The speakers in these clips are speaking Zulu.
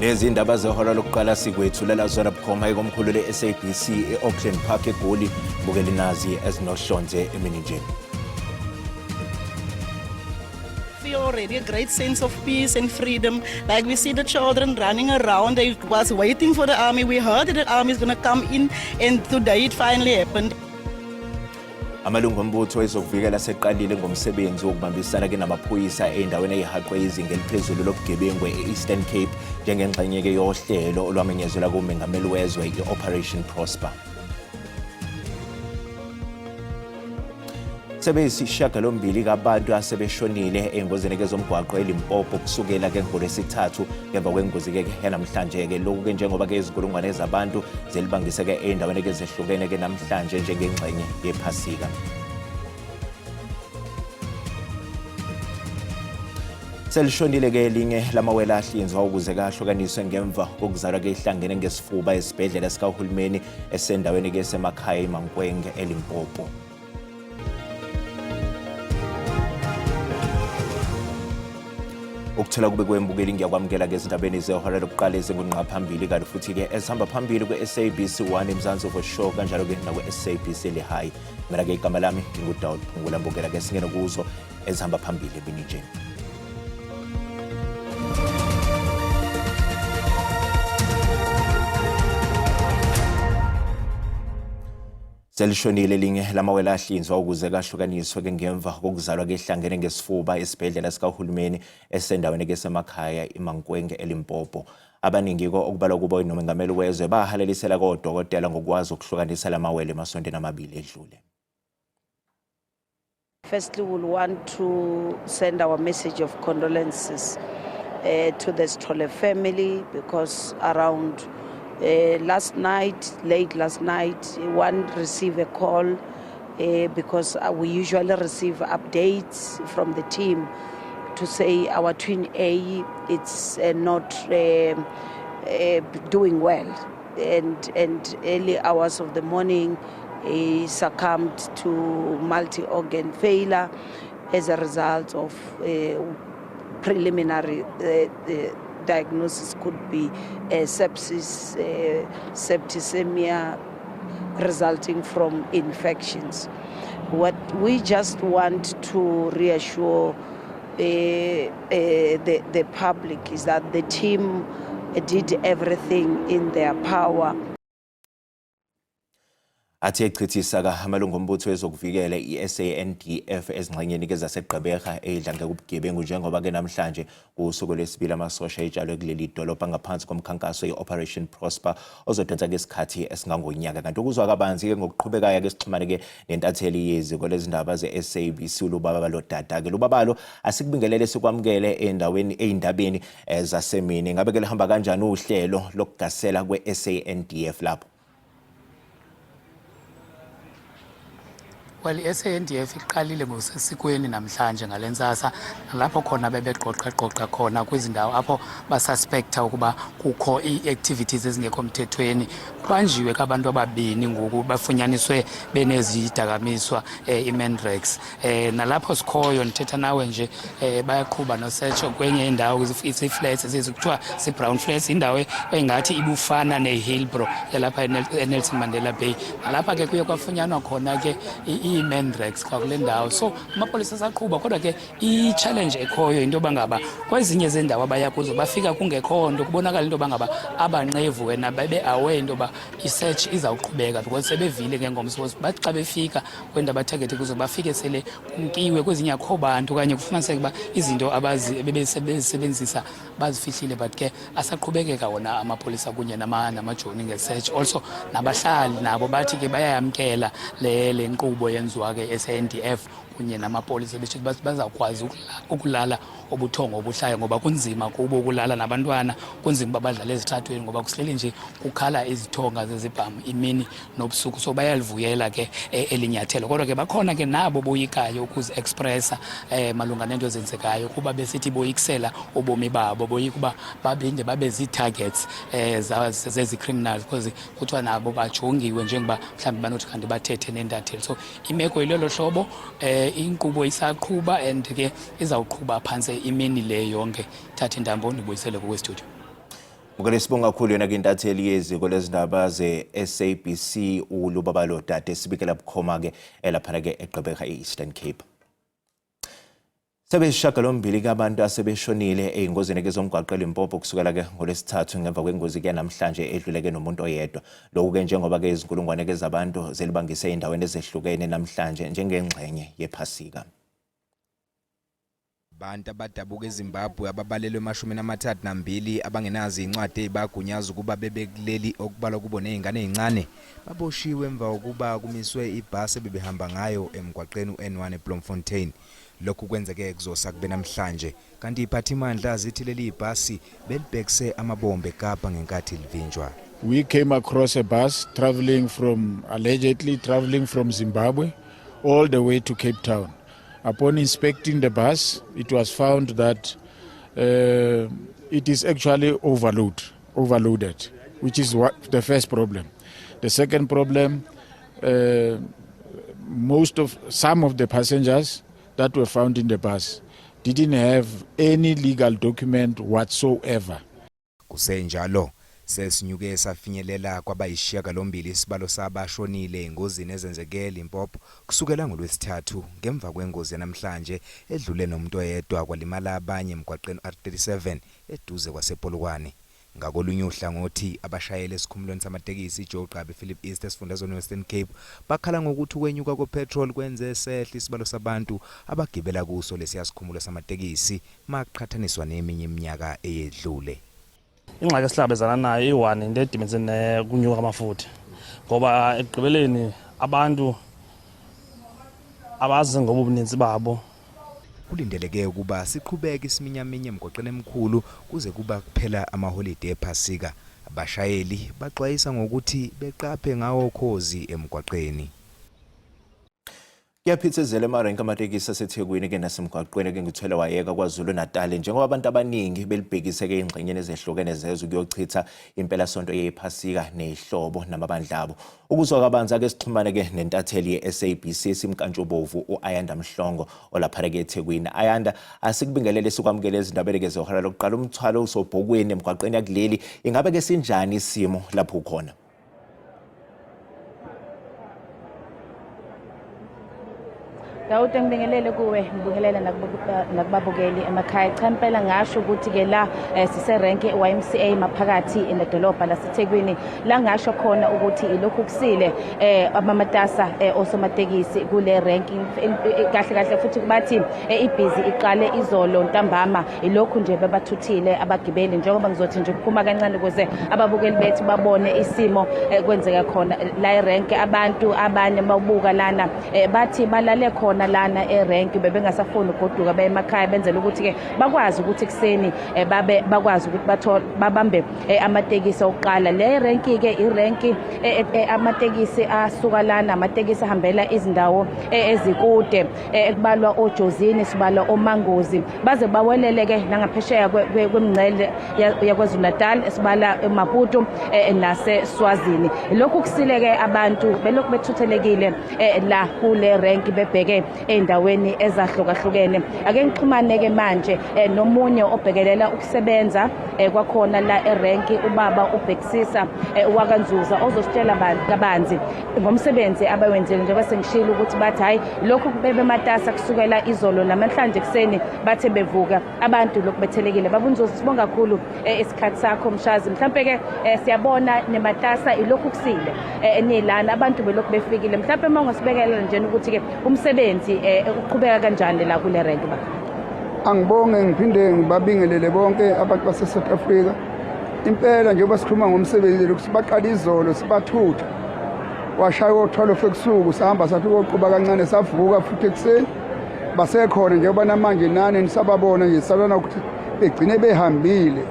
Lezi indaba zehora lokuqala sikwethulela zona bukhoma ekomkhulu le-SABC e-Auckland Park eGoli bukela nazi ezinohlonze eminijeni. Feel already a great sense of peace and freedom. Like we see the children running around. They was waiting for the army. We heard that the army is going to come in, and today it finally happened. Amalungu ombutho ezokuvikela seqalile ngomsebenzi wokubambisana ke namaphoyisa endaweni eyihaqwe izinga eliphezulu lobugebengu e-Eastern Cape njengengxenye ke yohlelo olwamenyezelwa kumengameli wezwe i-Operation Prosper. Sebeyisishiyagalombili kabantu asebeshonile engozini ke zomgwaqo eLimpopo kusukela ke ngoLwesithathu ngemva kwengozi ke yanamhlanje ke lokhu ke njengoba ke izikulungwane zabantu zelibangise ke endaweni ke zehlukene ke namhlanje njengengxenye yephasika. Selishonile ke elinye lamawele ahlinzwa ukuze kahlukaniswe ngemva kokuzalwa ke ihlangene ngesifuba esibhedlela sikahulumeni esendaweni ke semakhaya eMankwenge eLimpopo. Ukuthola kube kwembukeli ngiyakwamukela ke ezindabeni zehora lokuqala ezingunqa phambili kanti futhi ke esihamba phambili kwe-SABC 1 eMzansi for sure kanjalo ke nakwe-SABC lehayi. Mina ke igama lami ngingudawud Phungula mbukela ke singene kuzo ezihamba phambili eminijeni. Selishonile elinye lamawele ahlinzwa ukuze kahlukaniswe ke ngemva kokuzalwa ke ihlangene ngesifuba esibhedlela sikahulumeni esendaweni ke semakhaya eMankwenge eLimpopo. Abaningi ko okubalwa kubo nomengameli wezwe bahalelisela kodokotela ngokwazi ukuhlukanisa lamawele emasontweni amabili edlule. Firstly, we want to send our message of condolences to the Sithole family because around late last night, one received a call because we usually receive updates from the team to say our twin A it's not doing well, and early hours of the morning he succumbed to multi-organ failure as a result of preliminary diagnosis could be sepsis, septicemia resulting from infections. What we just want to reassure the public is that the team did everything in their power. Athe echithisa ka amalungu ombutho ezokuvikela i-SANDF ezingxenyeni ke zaseGqeberha edlange kubugebengu njengoba ke namhlanje kusuku lwesibili amasosha etshalwe kuleli dolobha ngaphansi komkhankaso i-Operation Prosper ozodonsa ke isikhathi esingangonyaka kanti ukuzwa kabanzi ke ngokuqhubekayo ke sixhumane ke nentatheli yeziko lezindaba ze-SABC uLubaba Lodada ke Lubabalo asikubingelele sikwamukele endaweni eindabeni zasemini ngabe ke lihamba kanjani uhlelo lokugasela kwe-SANDF lapho. Well, i-SANDF iqalile ngosesikweni namhlanje ngalensasa lapho khona bebeqoqa khona kwizindawo apho basuspecta ukuba kukho i-activities ezingekho mthethweni. Kubanjiwe abantu ababini ngoku bafunyaniswe benezidakamizwa iMandrax. Nalapho sikhoyo nithetha nawe nje bayaqhuba nosearch kwenye indawo iziflats ezizikuthiwa si-brown flats indawo engathi ibufana ne-Hillbrow yalapha eNelson Mandela Bay. Nalapha ke kuye kwafunyanwa khona ke i-Mandrax kwakule ndawo. So amapolisa asaqhuba kodwa ke i-challenge ekhoyo into bangaba kwezinye zendawo abaya kuzo bafika kungekho nto kubonakala into bangaba abanqevu wena babe aware into ba i-search izawuqhubeka because sebevile ke ngomso bathi xa befika kwenda batarget kuzo bafike sele kunkiwe kwezinye akho bantu kanye kufumaniseka ba izinto bebesebenzisa bazifihlile but ke asaqhubekeka wona amapolisa kunye namajoni nge-search also nabahlali nabo bathi ke bayayamkela le nkqubo yenziwa ke SANDF kunye namapolisa besho bazawukwazi ukulala obuthongo obuhlaya ngoba kunzima kubo ukulala nabantwana kunzima badlala ezithathweni ngoba kusilele nje kukhala izithonga zezibhamu imini nobusuku so bayalivuyela ke elinyathelo kodwa ke bakhona ke nabo boyikayo ukuzi-expressa malunga nento ezenzekayo kuba besithi boyikisela ubomi babo boyikuba babinde babe zii-targets zezi-criminals because kuthiwa nabo bajongiwe njengoba mhlawumbi banothi kanti bathethe nentatheli so imeko ilelo hlobo inkqubo isaqhuba and ke izawuqhuba phantse imini le yonke thatha intambo ndibuyisele kwestudio. Ngokwesibonga kakhulu yona ke intatheli yeziko lezindaba ze-SABC uLubabalo Dade sibikela bukhoma ke lapha ke eGqeberha eEastern Cape. Sebesishiyagalombili abantu asebeshonile eyingozini ke zomgwaqo eLimpopo kusukela ke ngolwesithathu ngemva kwengozi ke namhlanje edluleke nomuntu oyedwa. Lokhu ke njengoba ke izinkulungwane ke zabantu zelibangise endaweni ezehlukene namhlanje njengengxenye yephasika. Abantu abadabuka eZimbabwe ababalelwe 32 abangenazi incwadi ezibagunyaza ukuba bebekuleli okubalwa kubo nezingane ezincane baboshiwe emva kokuba kumiswe ibhasi ebebehamba ngayo emgwaqeni uN1 eBloemfontein. Lokhu kwenzeke kuzosa kube namhlanje kanti iphathimandla zithi leli ibhasi belibhekise amabombe eKapa ngenkathi livinjwa. We came across a bus allegedly traveling from Zimbabwe all the way to Cape Town. Upon inspecting the bus, it was found that it is actually overloaded, which is the first problem. The second problem, some of the passengers that were found in the bus didn't have any legal document whatsoever. Kusenjalo sesinyuke safinyelela kwabayishiyagalombili isibalo sabashonile engozini ezenzeke eLimpopo kusukela ngolwesithathu ngemva kwengozi yanamhlanje edlule nomuntu oyedwa kwalimala abanye emgwaqeni R37 eduze kwasePolokwane. Ngakolunye uhlangothi abashayeli esikhumulweni samatekisi Joe Gqabi Philip East esifundazweni Western Cape bakhala ngokuthi ukwenyuka kwepetrol kwenze sehla isibalo sabantu abagibela kuso lesiyasikhumulo samatekisi maqhathaniswa neminye iminyaka eyedlule. Ingxaki esihlabezana nayo i1 into edimenzene kunyuka amafutha ngoba ekugqibeleni abantu abazi ngoba ubuninzi babo kulindeleke ukuba siqhubeke isiminyaminya emgwaqeni emkhulu kuze kuba kuphela amaholiday ephasika. Abashayeli baxwayisa ngokuthi beqaphe ngawo khozi emgwaqeni. Kuyaphithizela emarenki amatekisi aseThekwini ke nasemgwaqweni ke ngithwele wayeka kwaZulu Natal njengoba abantu abaningi belibhekise ke ingxenyeni ezehlukene zezwe kuyochitha impela sonto yephasika nezihlobo namabandla abo. Ukuzwa kabanzi ke sixhumane ke nentatheli yeSABC simkantshubovu uAyanda Mhlongo olapha ke eThekwini. Ayanda, asikubingelele sikwamukele izindaba ke zohora lokuqala umthwalo usobhokweni emgwaqeni yakuleli ingabe ke sinjani isimo lapho ukhona? Dawude ngibingelele kuwe ngibingelele nakubabukeli emakhaya cha impela ngasho ukuthi ke la siserenki YMCA maphakathi edolobha laseThekwini la ngasho khona ukuthi ilokhu kusile amamatasa osomatekisi kule ranking kahle futhi bathi ibhizi iqale izolo ntambama ilokhu nje bebathuthile abagibeli njengoba ngizothi nje kuphuma kancane ukuze ababukeli bethu babone isimo kwenzeka khona la erank abantu abanye babuka lana bathi balale khona lana erank bebengasafuni ugoduka bayemakhaya benzela ukuthi ke bakwazi ukuthi kuseni bakwazi ukuthi babambe amatekisi oqala le rank ke irank amatekisi asuka lana amatekisi ahambela izindawo ezikude ekubalwa oJozini sibala oMangozi baze bawelele ke nangaphesheya kwemngcele yaKwaZulu Natal esibala eMaputo nase Swazini. Lokhu kusileke abantu belokhu bethuthelekile la kule rank bebheke endaweni ezahlukahlukene. Ake ngixhumane ke manje nomunye obhekelela ukusebenza kwakhona la erank ubaba ubhekisisa wakanzuza ozositshela kabanzi ngomsebenzi abawenzile njengoba sengishilo ukuthi bathi hayi lokhu bebe matasa kusukela izolo namhlanje kuseni bathe bevuka abantu lokhu bethelekile. Babunzozi sibonga kakhulu isikhathi sakho Mshazi. Mhlambe ke siyabona nematasa ilokhu kusile enilana abantu belokhu befikile mhlambe mangosibekela nje ukuthi ke umsebenzi uqhubeka kanjani la kule rank ba. Angibonge ngiphinde ngibabingelele bonke abantu base South Africa. Impela njengoba sikhuluma ngomsebenzi lokhu sibaqala izolo sibathutha washaya u12 ebusuku sahamba sathi uqhuba kancane savuka futhi ekseni basekhona njengoba namanje nani nisababona nje salona ukuthi begcine behambile.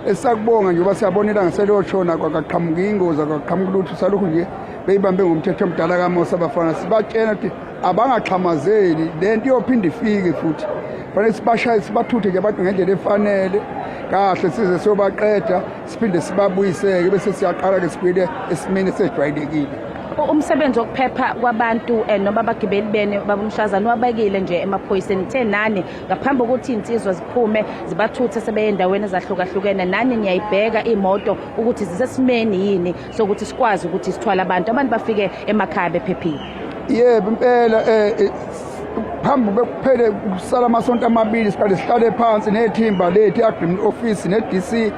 Esakubonga njengoba siyabonela ngaseloshona kwaqhamuka ingozi kwaqhamuka lutho salokhu nje beyibambe ngomthetho omdala kaMosa abafana sibatshena ukuthi abangaxhamazeli lento iyophinda ifike futhi fanele sibashaye sibathuthe nje abantu ngendlela efanele kahle size siyobaqeda siphinde sibabuyiseke bese siyaqala ke sibuyele esimeni esejwayelekile. umsebenzi wokuphepha kwabantu noma abagibeli bene babumshazana wabekile nje emaphoyiseni the nani ngaphambi kokuthi insizwa ziphume zibathuthe sebe endaweni ezahlukahlukene nani niyayibheka imoto ukuthi zisesimeni yini sokuthi sikwazi ukuthi sithwala abantu bafike emakhaya bephephile. Yebo impela phambi bekuphele kusala amasonto amabili siqale sihlale phansi nethimba lethu agreement office ne-DC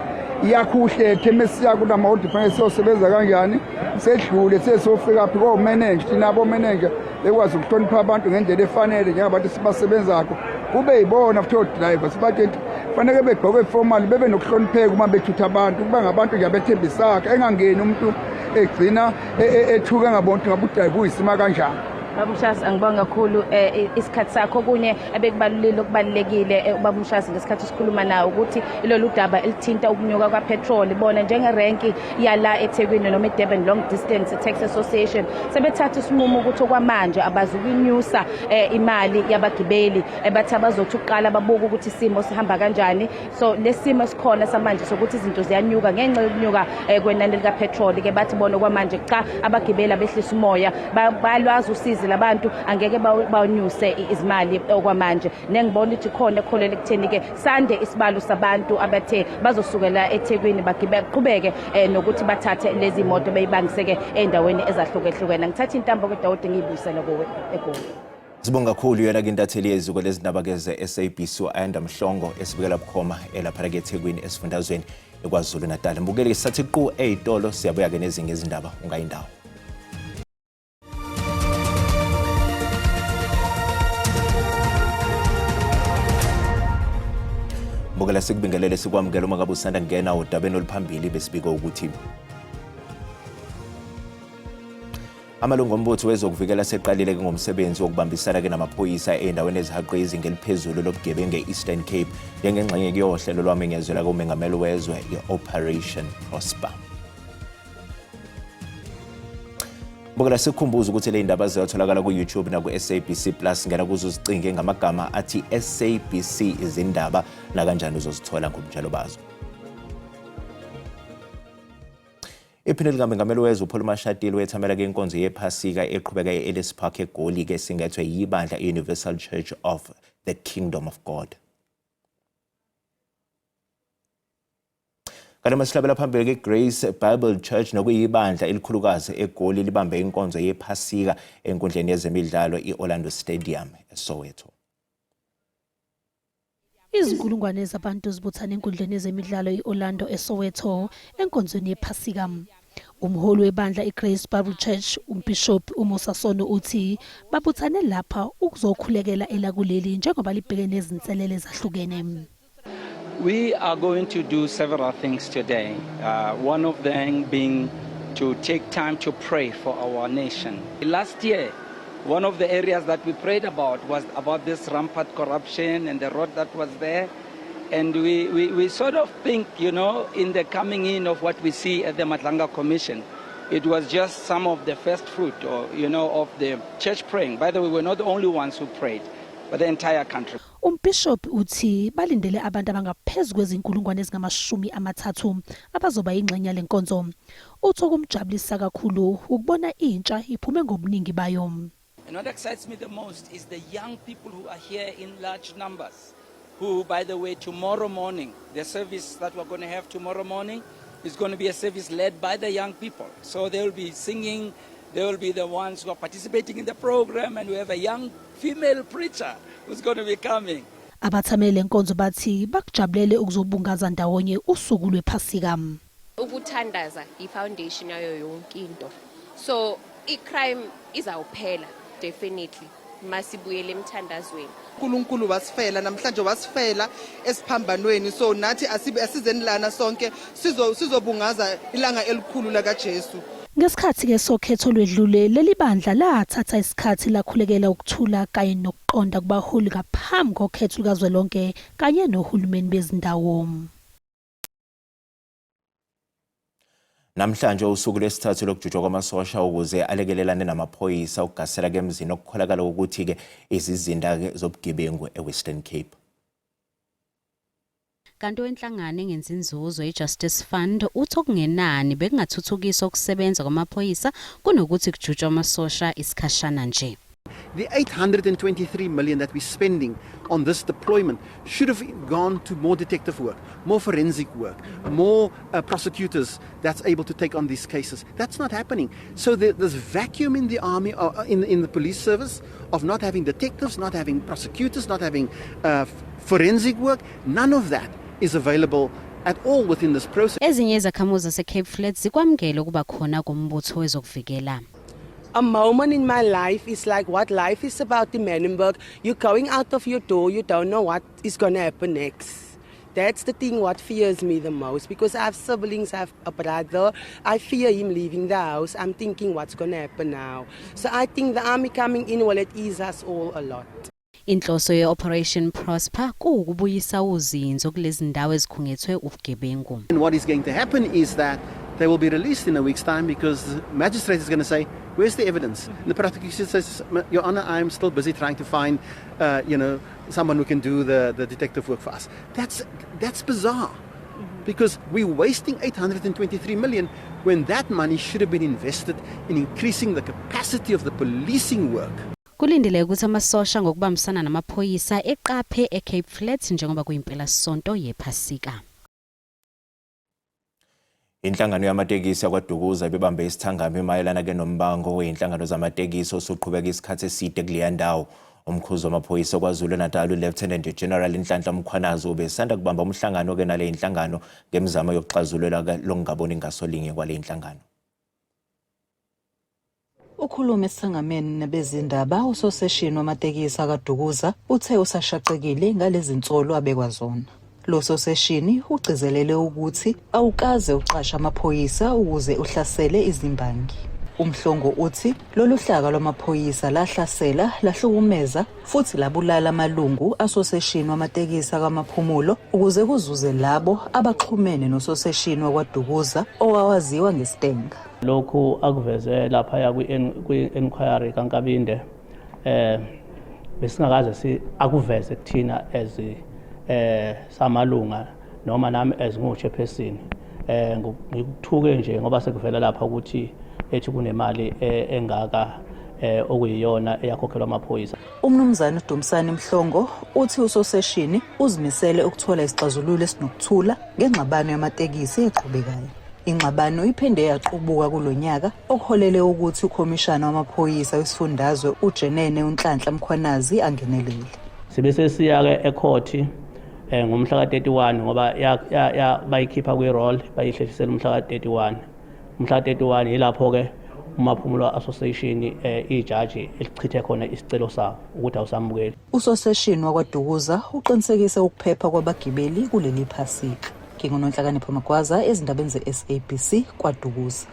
iyakhuhlethe mesiya kulama audit fanele siyosebenza kanjani sedlule sesofika phi ko manager thina abo manager bekwazi ukuhlonipha abantu ngendlela efanele njengabantu sibasebenzako kube yibona futhi driver sibathi fanele begqoke formal bebe nokuhlonipheka uma bethutha abantu kuba ngabantu nje abethembisaka engangeni umuntu egcina ethuka ngabonke ngabudriver uyisima kanjani. Babumshasi angibonga kakhulu isikhathi sakho kunye okubalulekile babumshasi ngesikhathi sikhuluma nawo ukuthi ilolu daba elithinta ukunyuka kwapetrol bona njengerenki yala eThekwini noma eDurban Long Distance Taxi Association sebethatha isinqumo ukuthi okwamanje abazukunyusa imali yabagibeli bathi abazothi uqala babuka ukuthi isimo sihamba kanjani so lesimo esikhona samanje sokuthi izinto ziyanyuka ngenxa yokunyuka kwenani likapetrol ke bathi bona okwamanje cha abagibeli abehlisa umoya balwazi usizi labantu angeke bawunyuse izimali okwamanje nengibona ukuthi khona ekholele ekutheni ke sande isibalo sabantu abathe bazosukela eThekwini baqhubeke nokuthi bathathe lezi moto beyibangiseke endaweni ezahlukehlukene ngithatha intambo kodwa ngiyibuyisela kuwe eGoli. Sibonga kakhulu yena ke intatheli yeziko lezindaba ke ze-SABC uAyanda Mhlongo esibikela bukhoma elapha ke eThekwini esifundazweni eKwaZulu Natal. Mbukeli sathi qhu eyitolo siyabuya ke nezinye izindaba ungayindawo. Mbukela sikubingelele sikwamukela uma ngabe usanda ngena udabeni oluphambili besibika ukuthi amalungu ombutho wezokuvikela seqalile ke ngomsebenzi wokubambisana ke namaphoyisa endaweni ezihaqwe izinga eliphezulu lobugebengu e-Eastern Cape njengengxenye yohlelo lwamenyezelwa kumengameli wezwe i-Operation Prosper. Mbukela sikhumbuza ukuthi le ndaba ziyatholakala ku-YouTube na ku-SABC Plus ngena kuzo uzicinge ngamagama athi SABC izindaba na kanjani uzozithola ngobunjalo bazo. Iphinde likaMengameli wezwe uPaul Mashatile wethamela ke inkonzo yephasika eqhubeka e-Ellis Park eGoli ke singethwe yibandla Universal Church of the Kingdom of God. Kanti masihlabela phambili ke Grace Bible Church nokuyibandla elikhulukazi eGoli libambe inkonzo yephasika enkundleni yezemidlalo iOrlando Stadium eSoweto. Izinkulungwane zabantu zibuthana enkundleni yezemidlalo iOrlando eSoweto enkonzweni yephasika. Umholi webandla iGrace Bible Church umbishop uMusa Sono uthi babuthane lapha ukuzokhulekela elakuleli njengoba libheke nezinselele ezahlukene. We are going to do several things today. One of them being to take time to pray for our nation. Last year, one of the areas that we prayed about was about this rampant corruption and the road that was there. And we sort of think, you know, in the coming in of what we see at the Matlanga Commission, it was just some of the first fruit, or, you know, of the church praying. By the way, we're not the only ones who prayed, but the entire country. Umbishop uthi balindele abantu abangaphezulu kwezinkulungwane ezingama-30 abazoba ingxenye lenkonzo. Uthi okumjabulisa kakhulu ukubona intsha iphume ngobuningi bayo. And what excites me the most is the young people who are here in large numbers, who, by the way, tomorrow morning, the service that we're going to have tomorrow morning is going to be a service led by the young people. So they will be singing, they will be the ones who are participating in the program, and we have a young female preacher who's going to be coming. Abathamele nkonzo bathi bakujabulele ukuzobungaza ndawonye usuku lwephasika. Ukuthandaza ifoundation yayo yonke into. So icrime izawuphela definitely masibuyele emthandazweni. uNkulunkulu wasifela namhlanje wasifela esiphambanweni so nathi asizeni lana sonke sizobungaza ilanga elikhulu laka Jesu. Ngesikhathi ke sokhetho lwedlule leli bandla lathatha isikhathi lakhulekela ukuthula kanye nokuqonda kubaholi ngaphambi kokhetho lukazwelonke kanye nohulumeni bezindawo. Namhlanje usuku lesithathu lokujujwa kwamasosha ukuze alekelelane namaphoyisa ukugasela ke emzini okukholakala ukuthi ke izizinda zobugebengu eWestern Cape. kanti wenhlangano engenzi inzuzo iJustice Fund uthi okungenani bekungathuthukisa ukusebenza kwamaphoyisa kunokuthi kujutshwe amasosha isikhashana nje. The 823 million that we're spending on this deployment should have gone to more detective work, more forensic work, more prosecutors that's able to take on these cases. That's not happening. So there's vacuum in the army, in the police service, of not having detectives, not having prosecutors, not having forensic work. None of that is available at all within this process. Ezinye izakhamuzi zaseCape Flats zikwamukela ukuba khona kombutho wezokuvikela. A moment in my life is like what life is about in Menenberg. You're going out of your door, you don't know what is going to happen next. That's the thing what fears me the most, because I have siblings, I have a brother. I fear him leaving the house. I'm thinking what's going to happen now. So I think the army coming in will ease us all a lot. Inhloso ye-Operation Prosper kuwukubuyisa uzinzo kulezi ndawo ezikhungethwe ubugebengu. And what is going to happen is that they will be released in a week's time, because the magistrate is going to say, where's the evidence? And the prosecution says, Your Honor, I'm still busy trying to find, someone who can do the detective work for us. That's bizarre, because we're wasting 823 million when that money should have been invested in increasing the capacity of the policing work. Kulindile ukuthi amasosha ngokubambisana namaphoyisa eqaphe eCape Flats njengoba kuyimpela sonto yephasika. Inhlangano yamatekisi yakwaDukuza bebambe isithangami mayelana ke nombango weinhlangano zamatekisi osuqhubeka isikhathi eside kuleya ndawo. Umkhuzi wamaphoyisa kwaZulu Natal uLieutenant General Nhlanhla Mkhwanazi ubesanda kubamba umhlangano ke nale inhlangano ngemizamo yokuxazulula lokungaboni ngasolinye kwale inhlangano. Ukhuluma esithangameni nebezindaba usoseshini wamatekisi akaDukuza uthe usashaqekile ngalezi nsolo abekwazona. Lo soseshini ugcizelele ukuthi awukaze uqasha amaphoyisa ukuze uhlasele izimbangi. Umhlongo uthi lolu hlaka lwamaphoyisa lahlasela lahlukumeza futhi labulala amalungu asoseshini wamatekisi akamaphumulo ukuze kuzuze labo abaxhumene nososeshini wakwaDukuza owawaziwa ngeStenga. Lokhu akuveze lapha ya kwi-inquiry kaNkabinde besingakaze akuveze kuthina samalunga noma nami ezinguchairperson ngikuthuke nje ngoba sekuvela lapha ukuthi ethi kunemali engaka okuyiyona eyakhokhelwa amaphoyisa. Umnumzane uDumsani Mhlongo uthi usoseshini uzimisele ukuthola isixazululo esinokuthula ngengxabano yamatekisi eqhubekayo. Ingxabano iphinde yaqhubuka kulonyaka okuholele ukuthi ukhomishana wamaphoyisa wesifundazwe uJenene uNhlanhla Mkhwanazi angenelele. Sibese siyake ecourt ngomhla ka31 ngoba bayikhipha kwi-roll bayihlehlisela umhla ka31. Umhla ka31 yilapho ke uMaphumulo Association ijaji elichithe khona isicelo sawo ukuthi awusamukeli. Usoseshini wakwaDukuza uqinisekise ukuphepha kwabagibeli kuleli phasika. Ngingononhlakanipho Magwaza ezindabeni ze-SABC kwaDukuza.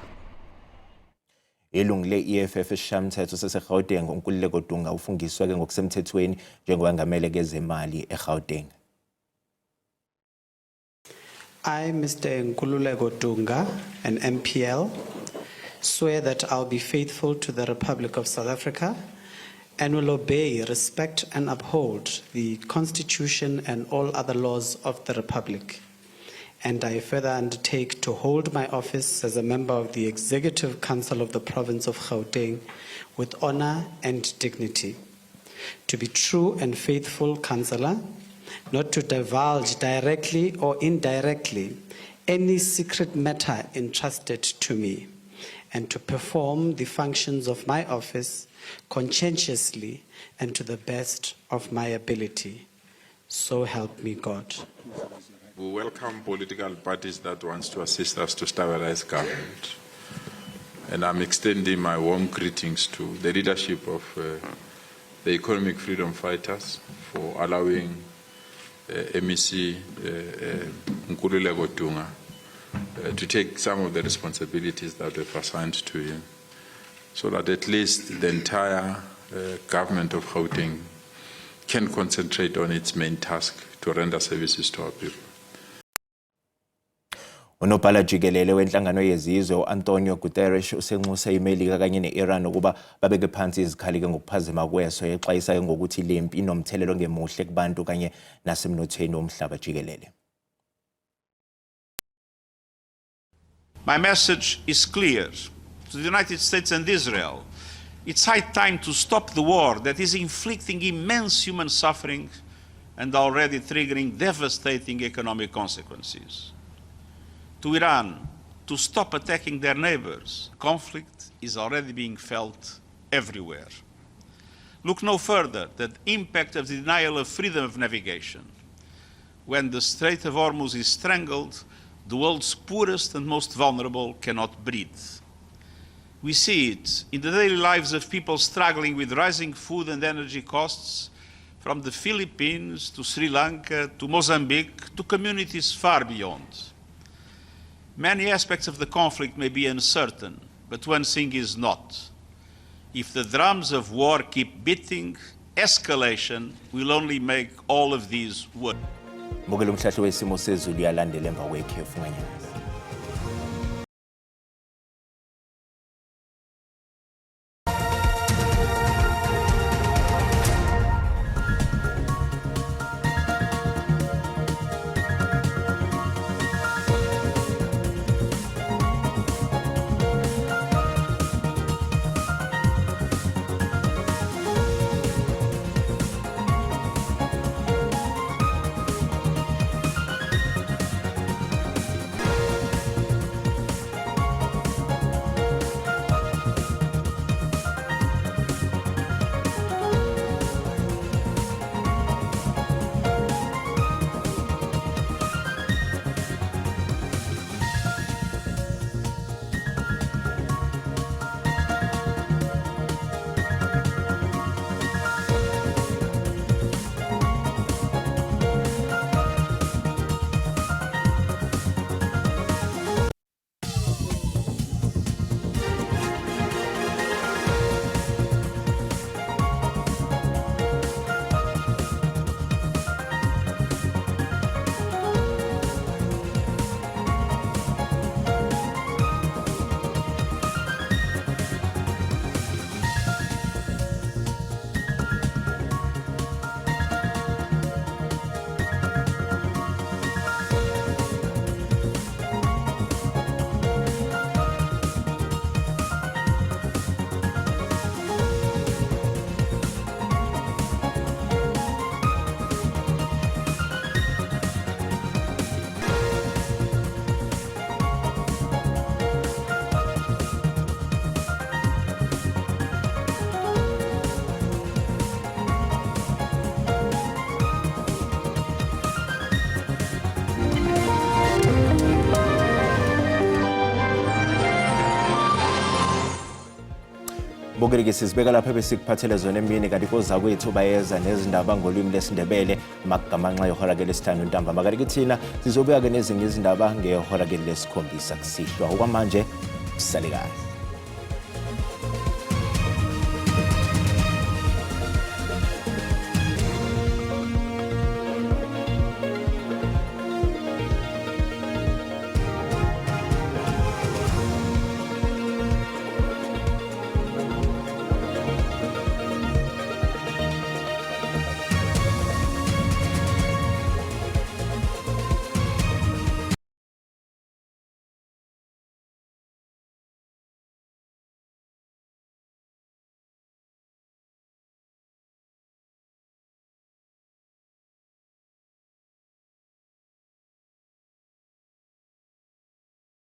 Ilungu le-EFF esishayamithetho saseGauteng uNkululeko Dunga ufungiswe ke ngokusemthethweni njengowengamele kezemali eGauteng. I, Mr. Nkululeko Dunga, an MPL, swear that I'll be faithful to the Republic of South Africa and will obey, respect and uphold the Constitution and all other laws of the Republic. And I further undertake to hold my office as a member of the Executive Council of the Province of Gauteng with honor and dignity. To be true and faithful councillor, not to divulge directly or indirectly any secret matter entrusted to me, and to perform the functions of my office conscientiously and to the best of my ability. So help me God. We welcome political parties that want to assist us to stabilize government. And I'm extending my warm greetings to the leadership of the economic freedom fighters for allowing MEC Nkululeko Dunga to take some of the responsibilities that were assigned to him, so that at least the entire government of Gauteng can concentrate on its main task to render services to our people. Unobhala jikelele wenhlangano yezizwe uAntonio Guterres usenxuse iMelika kanye neIran ukuba babeke phansi izikhali ke ngokuphazima kweso exwayisa ngokuthi lempi inomthelelo ngemuhle kubantu kanye nasemnothweni womhlaba jikelele. My message is clear to the United States and Israel. It's high time to stop the war that is inflicting immense human suffering and already triggering devastating economic consequences. To Iran, to stop attacking their neighbors. Conflict is already being felt everywhere. Look no further than the impact of the denial of freedom of navigation. When the Strait of Hormuz is strangled, the world's poorest and most vulnerable cannot breathe. We see it in the daily lives of people struggling with rising food and energy costs, from the Philippines to Sri Lanka to Mozambique to communities far beyond. Many aspects of the conflict may be uncertain, but one thing is not. If the drums of war keep beating, escalation will only make all of these worse. Mbukela umhlahlo wesimo sezulu yalandela emva kwekhefu nganyakaza. Mbukeli-ke sizibeka lapha besikuphathele zona emini kanti koza kwethu bayeza nezindaba ngolwimi lesindebele magamanxa yehora-ke lesithanu ntambama. Kanti thina sizobuya-ke nezinye izindaba ngehora-ke lesikhombisa kusihlwa. Okwamanje kusale kahle.